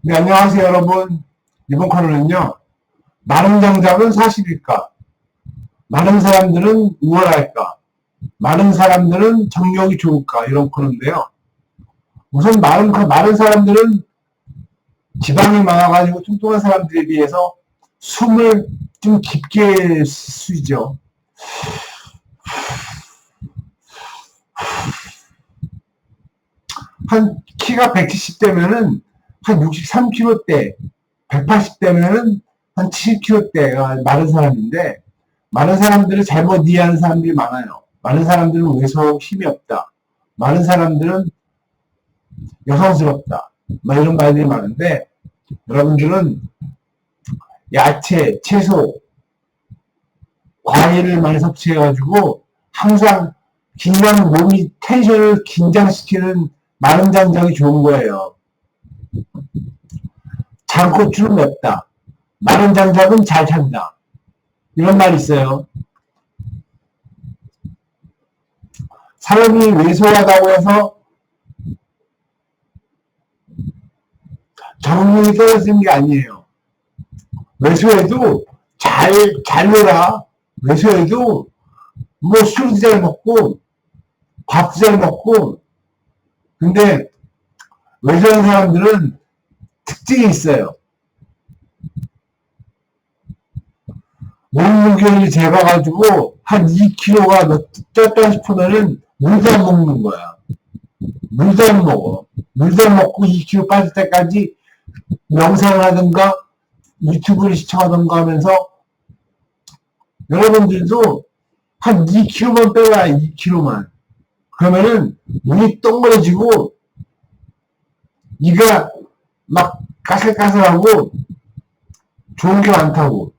네, 안녕하세요, 여러분. 이번 코너는요, 마른 장작은 사실일까? 마른 사람들은 우월할까? 마른 사람들은 정력이 좋을까? 이런 코너인데요. 우선 마른 사람들은 지방이 많아가지고 뚱뚱한 사람들에 비해서 숨을 좀 깊게 쉬죠. 한 키가 170대면은 한 63kg대, 180대면은 한 70kg대가 마른 사람인데, 많은 사람들을 잘못 이해하는 사람들이 많아요. 많은 사람들은 외소 힘이 없다. 많은 사람들은 여성스럽다. 이런 말들이 많은데 여러분들은 야채, 채소, 과일을 많이 섭취해가지고 항상 긴장, 몸이 텐션을 긴장시키는 마른 장작이 좋은 거예요. 장고추는 맵다. 마른 장작은 잘 찬다. 이런 말이 있어요. 사람이 왜소하다고 해서 정력이 떨어지는 게 아니에요. 외소해도 잘 놀아. 외소해도 뭐 술도 잘 먹고, 밥도 잘 먹고, 근데 외소한 사람들은 특징이 있어요. 몸무게를 재봐가지고 한 2kg가 쪘다 싶으면은 물도 안 먹는 거야. 물도 안 먹어. 물도 안 먹고 2kg 빠질 때까지 명상을 하든가 유튜브를 시청하든가 하면서 여러분들도 한 2kg만 빼라, 2kg만. 그러면은 눈이 동그래지고 이가 막 까슬까슬하고 좋은 게 많다고.